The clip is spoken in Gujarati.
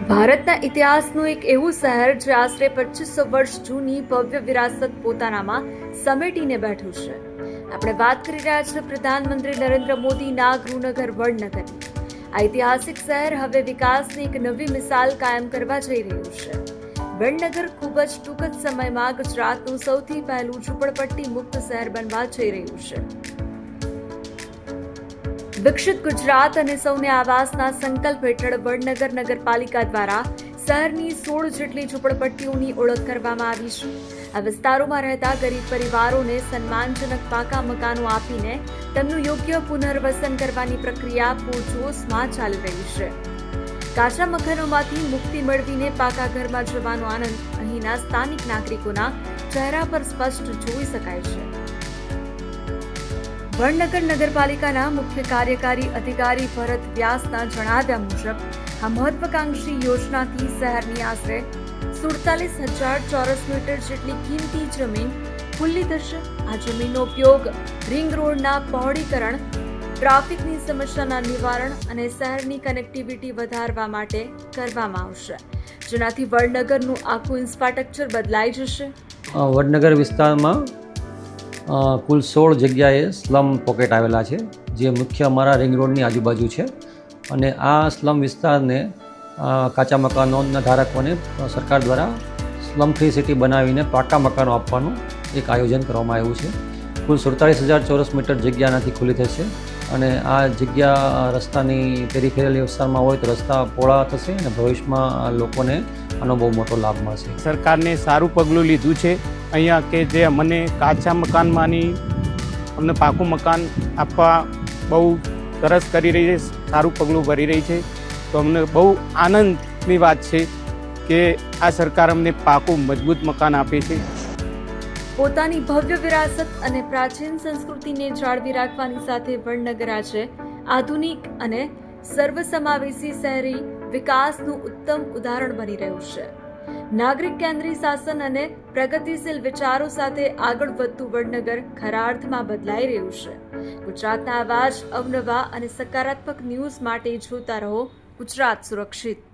ભારતના ઇતિહાસનું એક એવું શહેર જે આશરે 2500 વર્ષ જૂની ભવ્ય વિરાસત પોતાનામાં સમેટીને બેઠું છે. આપણે વાત કરી રહ્યા છીએ પ્રધાનમંત્રી નરેન્દ્ર મોદીના ગૃહનગર વડનગરની. આ ઐતિહાસિક શહેર હવે વિકાસની એક નવી મિસાલ કાયમ કરવા જઈ રહ્યું છે. વડનગર ખૂબ જ ટૂંક જ સમયમાં ગુજરાતનું સૌથી પહેલું ઝૂંપડપટ્ટી મુક્ત શહેર બનવા જઈ રહ્યું છે. વિકસિત ગુજરાત અને સૌને આવાસના સંકલ્પ હેઠળ વડનગર નગરપાલિકા દ્વારા શહેરની 16 જેટલી ઝૂંપડપટ્ટીઓની ઓળખ કરવામાં આવી છે. આ વિસ્તારોમાં રહેતા ગરીબ પરિવારોને સન્માનજનક પાકા મકાનો આપીને તેમનું યોગ્ય પુનર્વસન કરવાની પ્રક્રિયા પૂરજોશમાં ચાલી રહી છે. કાચા મકાનોમાંથી મુક્તિ મેળવીને પાકા ઘરમાં જવાનો આનંદ અહીંના સ્થાનિક નાગરિકોના ચહેરા પર સ્પષ્ટ જોઈ શકાય છે. વડનગર નગરપાલિકાના મુખ્ય કાર્યકારી અધિકારી ભરત વ્યાસના જણાવ્યા મુજબ આ મહત્વાકાંક્ષી યોજનાથી શહેરની આશરે 47,000 ચોરસ મીટર જેટલી કિંમતી જમીન ખુલ્લી થશે. આ જમીનનો ઉપયોગ રિંગ રોડના પહોળીકરણ, ટ્રાફિકની સમસ્યાના નિવારણ અને શહેરની કનેક્ટિવિટી વધારવા માટે કરવામાં આવશે, જેનાથી વડનગરનું આખું ઇન્ફ્રાસ્ટ્રક્ચર બદલાઈ જશે. વડનગર વિસ્તારમાં કુલ 16 જગ્યાએ સ્લમ પોકેટ આવેલા છે, જે મુખ્ય અમારા રિંગ રોડની આજુબાજુ છે. અને આ સ્લમ વિસ્તારને કાચા મકાનોના ધારકોને સરકાર દ્વારા સ્લમ ફ્રી સિટી બનાવીને પાકા મકાનો આપવાનું એક આયોજન કરવામાં આવ્યું છે. કુલ 47,000 ચોરસ મીટર જગ્યા આનાથી ખુલ્લી થશે. અને આ જગ્યા રસ્તાની પેરીફેરલ વિસ્તારમાં હોય તો રસ્તા પહોળા થશે અને ભવિષ્યમાં લોકોને આનો બહુ મોટો લાભ મળશે. સરકારને સારું પગલું લીધું છે અહીંયા કે જે અમને કાચા મકાનમાંની અમને પાકું મકાન આપવા બહુ સરસ કરી રહી છે, સારું પગલું ભરી રહી છે. તો અમને બહુ આનંદની વાત છે કે આ સરકાર અમને પાકું મજબૂત મકાન આપે છે. પોતાની ભવ્ય વિરાસત અને પ્રાચીન સંસ્કૃતિને જાળવી રાખવાની સાથે વડનગર આજે આધુનિક અને સર્વસમાવેશી શહેરી વિકાસનું ઉત્તમ ઉદાહરણ બની રહ્યું છે. નાગરિક કેન્દ્રીય શાસન અને પ્રગતિશીલ વિચારો સાથે આગળ વધતું વડનગર ખરા અર્થમાં બદલાઈ રહ્યું છે. ગુજરાતના આવા જ અવનવા અને સકારાત્મક ન્યૂઝ માટે જોતા રહો ગુજરાત સુરક્ષિત.